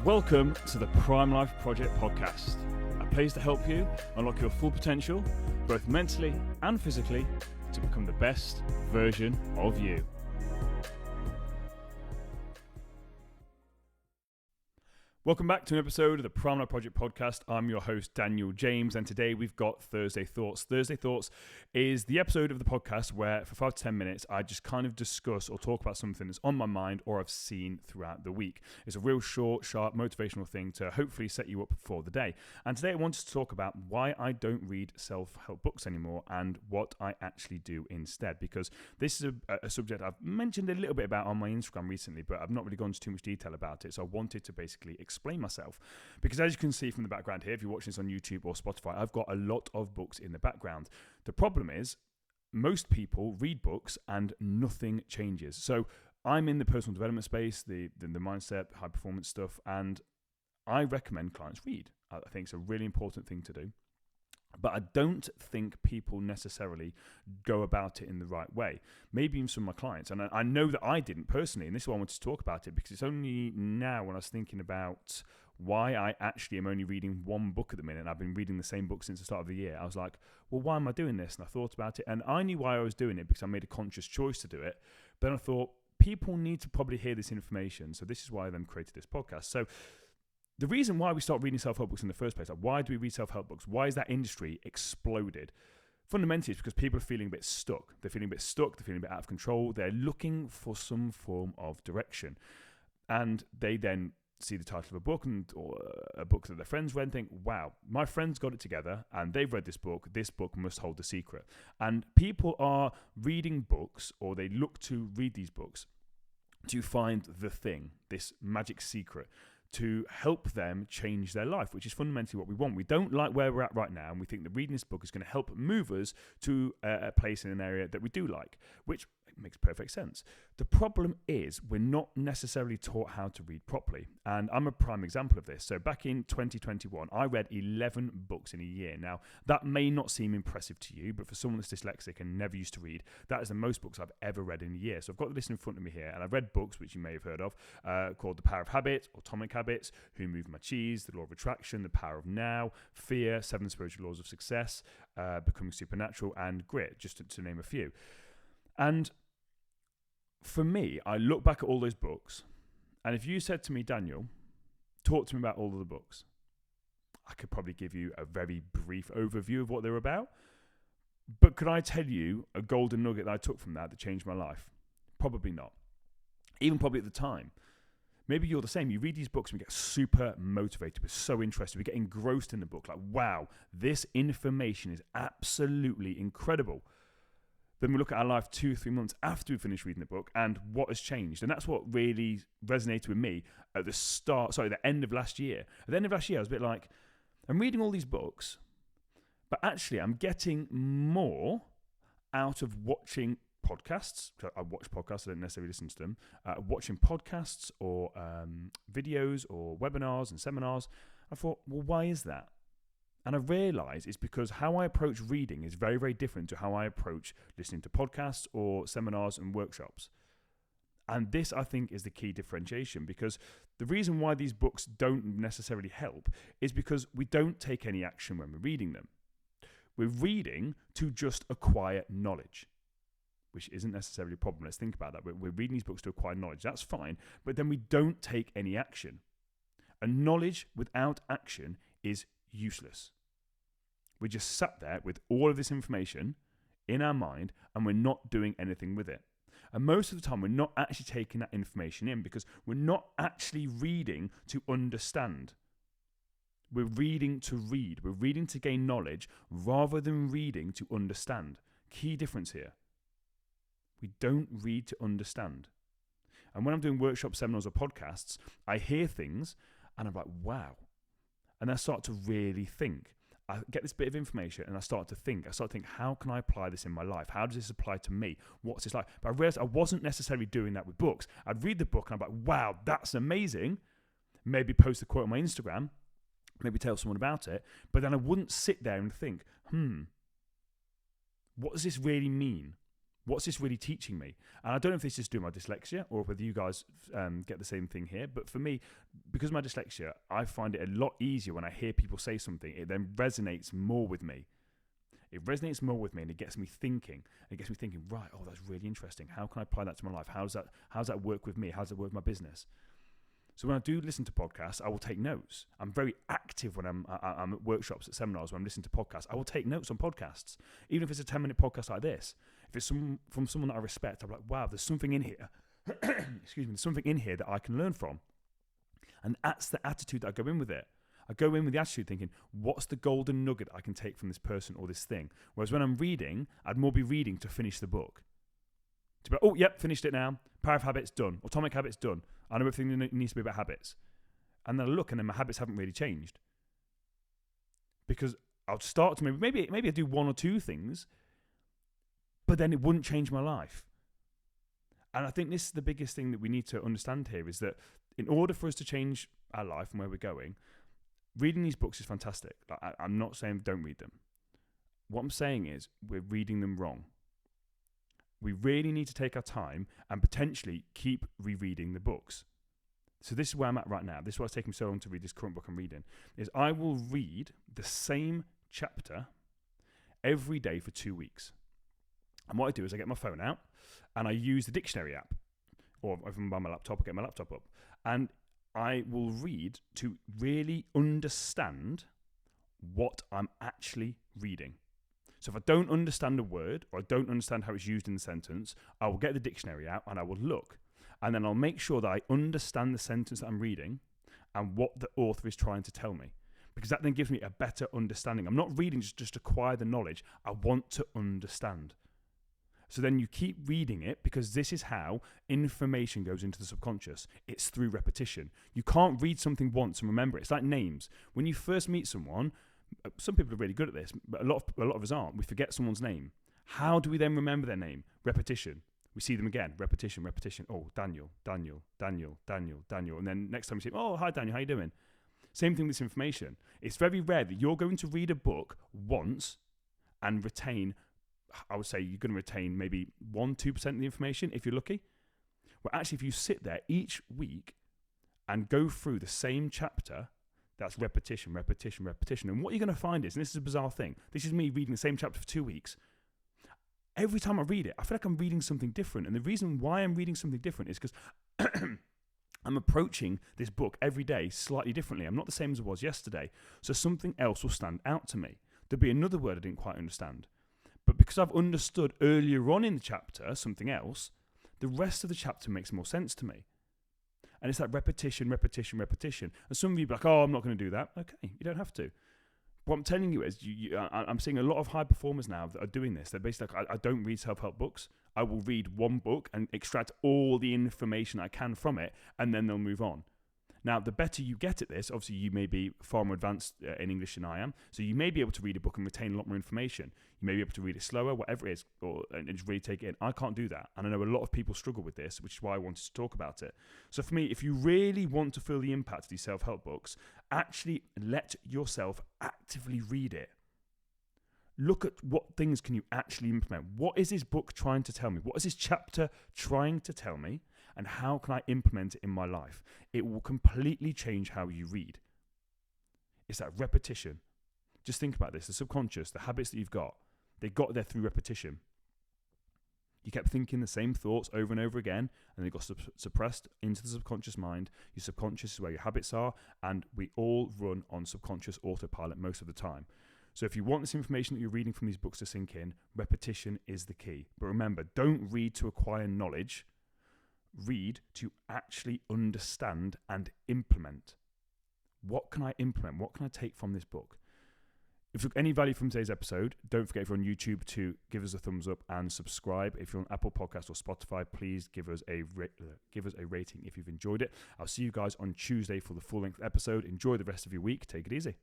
Welcome to the Prime Life Project podcast, a place to help you unlock your full potential, both mentally and physically, to become the best version of you. Welcome back to an episode of the Prime Life Project podcast. I'm your host, Daniel James, and today we've got Thursday Thoughts. Thursday Thoughts is the episode of the podcast where for 5 to 10 minutes, I just kind of discuss or talk about something that's on my mind or I've seen throughout the week. It's a real short, sharp, motivational thing to hopefully set you up for the day. And today I wanted to talk about why I don't read self-help books anymore and what I actually do instead, because this is a subject I've mentioned a little bit about on my Instagram recently, but I've not really gone into too much detail about it. So I wanted to basically explain myself, because as you can see from the background here, if you're watching this on YouTube or Spotify, I've got a lot of books in the background. The problem is most people read books and nothing changes. So I'm in the personal development space, the mindset, high performance stuff, and I recommend clients read. I think it's a really important thing to do. But I don't think people necessarily go about it in the right way. Maybe even some of my clients. And I know that I didn't personally, and this is why I wanted to talk about it, because it's only now when I was thinking about why I actually am only reading one book at the minute, and I've been reading the same book since the start of the year. I was like, well, why am I doing this? And I thought about it, and I knew why I was doing it because I made a conscious choice to do it. But I thought, people need to probably hear this information. So this is why I then created this podcast. So the reason why we start reading self-help books in the first place, like why do we read self-help books? Why is that industry exploded? Fundamentally, it's because people are feeling a bit stuck. They're feeling a bit stuck. They're feeling a bit out of control. They're looking for some form of direction. And they then see the title of a book or a book that their friends read and think, wow, my friends got it together and they've read this book. This book must hold the secret. And people are reading books, or they look to read these books to find the thing, this magic secret, to help them change their life, which is fundamentally what we want. We don't like where we're at right now, and we think that reading this book is going to help move us to a place in an area that we do like, which makes perfect sense. The problem is we're not necessarily taught how to read properly, and I'm a prime example of this. So back in 2021, I read 11 books in a year. Now, that may not seem impressive to you, but for someone that's dyslexic and never used to read, that is the most books I've ever read in a year. So I've got the list in front of me here, and I've read books which you may have heard of, called The Power of Habit, Atomic Habits, Who Moved My Cheese, The Law of Attraction, The Power of Now, Fear, 7 Spiritual Laws of Success, Becoming Supernatural, and Grit, just to name a few. And for me, I look back at all those books, and if you said to me, Daniel, talk to me about all of the books, I could probably give you a very brief overview of what they're about. But could I tell you a golden nugget that I took from that changed my life? Probably not. Even probably at the time. Maybe you're the same. You read these books and we get super motivated. We're so interested. We get engrossed in the book. Like, wow, this information is absolutely incredible. Then we look at our life 2-3 months after we finish reading the book and what has changed. And that's what really resonated with me at the end of last year. At the end of last year, I was a bit like, I'm reading all these books, but actually I'm getting more out of watching podcasts. I watch podcasts, I don't necessarily listen to them. Watching podcasts or videos or webinars and seminars. I thought, well, why is that? And I realised it's because how I approach reading is very, very different to how I approach listening to podcasts or seminars and workshops. And this, I think, is the key differentiation, because the reason why these books don't necessarily help is because we don't take any action when we're reading them. We're reading to just acquire knowledge, which isn't necessarily a problem. Let's think about that. We're reading these books to acquire knowledge. That's fine. But then we don't take any action. And knowledge without action is useless. We just sat there with all of this information in our mind and we're not doing anything with it. And most of the time we're not actually taking that information in because we're not actually reading to understand. We're reading to read. We're reading to gain knowledge rather than reading to understand. Key difference here. We don't read to understand. And when I'm doing workshops, seminars or podcasts, I hear things and I'm like, wow. And I start to really think. I get this bit of information and I start to think. How can I apply this in my life? How does this apply to me? What's this like? But I realized I wasn't necessarily doing that with books. I'd read the book and I'm like, wow, that's amazing. Maybe post a quote on my Instagram. Maybe tell someone about it. But then I wouldn't sit there and think, what does this really mean? What's this really teaching me? And I don't know if this is due to my dyslexia or whether you guys get the same thing here. But for me, because of my dyslexia, I find it a lot easier when I hear people say something. It then resonates more with me. It resonates more with me, and it gets me thinking. It gets me thinking, right, oh, that's really interesting. How can I apply that to my life? How's that work with me? How does it work with my business? So when I do listen to podcasts, I will take notes. I'm very active when I'm at workshops, at seminars, when I'm listening to podcasts. I will take notes on podcasts, even if it's a 10-minute podcast like this. If it's from someone that I respect, I'm like, wow, there's something in here. Excuse me, there's something in here that I can learn from. And that's the attitude that I go in with it. I go in with the attitude thinking, what's the golden nugget I can take from this person or this thing? Whereas when I'm reading, I'd more be reading to finish the book. To be like, oh, yep, finished it now. Power of Habits, done. Atomic Habits, done. I know everything that needs to be about habits. And then I look, and then my habits haven't really changed. Because I'll start to maybe I do one or two things, but then it wouldn't change my life. And I think this is the biggest thing that we need to understand here, is that in order for us to change our life and where we're going, reading these books is fantastic. I'm not saying don't read them. What I'm saying is we're reading them wrong. We really need to take our time and potentially keep rereading the books. So this is where I'm at right now. This is why it's taking me so long to read this current book I'm reading. Is I will read the same chapter every day for 2 weeks. And what I do is I get my phone out and I use the dictionary app. Or if I'm by my laptop, I get my laptop up. And I will read to really understand what I'm actually reading. So if I don't understand a word or I don't understand how it's used in the sentence, I will get the dictionary out and I will look. And then I'll make sure that I understand the sentence that I'm reading and what the author is trying to tell me. Because that then gives me a better understanding. I'm not reading just to acquire the knowledge. I want to understand. So then you keep reading it, because this is how information goes into the subconscious. It's through repetition. You can't read something once and remember it. It's like names. When you first meet someone, some people are really good at this, but a lot of us aren't. We forget someone's name. How do we then remember their name? Repetition. We see them again. Repetition. Oh, Daniel. And then next time we see him, oh, hi, Daniel, how you doing? Same thing with this information. It's very rare that you're going to read a book once and retain, I would say you're going to retain maybe 1-2% of the information if you're lucky. Well, actually, if you sit there each week and go through the same chapter, that's repetition. And what you're going to find is, and this is a bizarre thing, this is me reading the same chapter for 2 weeks. Every time I read it, I feel like I'm reading something different. And the reason why I'm reading something different is because I'm approaching this book every day slightly differently. I'm not the same as I was yesterday. So something else will stand out to me. There'll be another word I didn't quite understand. But because I've understood earlier on in the chapter something else, the rest of the chapter makes more sense to me. And it's like repetition. And some of you be like, oh, I'm not going to do that. Okay, you don't have to. What I'm telling you is, I'm seeing a lot of high performers now that are doing this. They're basically like, I don't read self-help books. I will read one book and extract all the information I can from it, and then they'll move on. Now, the better you get at this, obviously you may be far more advanced in English than I am, so you may be able to read a book and retain a lot more information. You may be able to read it slower, whatever it is, and just really take it in. I can't do that, and I know a lot of people struggle with this, which is why I wanted to talk about it. So for me, if you really want to feel the impact of these self-help books, actually let yourself actively read it. Look at what things can you actually implement. What is this book trying to tell me? What is this chapter trying to tell me? And how can I implement it in my life? It will completely change how you read. It's that repetition. Just think about this. The subconscious, the habits that you've got, they got there through repetition. You kept thinking the same thoughts over and over again, and they got suppressed into the subconscious mind. Your subconscious is where your habits are, and we all run on subconscious autopilot most of the time. So if you want this information that you're reading from these books to sink in, repetition is the key. But remember, don't read to acquire knowledge. Read to actually understand and implement. What can I implement? What can I take from this book? If you took any value from today's episode, don't forget, if you're on YouTube, to give us a thumbs up and subscribe. If you're on Apple Podcasts or Spotify, please give us a rating if you've enjoyed it. I'll see you guys on Tuesday for the full-length episode. Enjoy the rest of your week. Take it easy.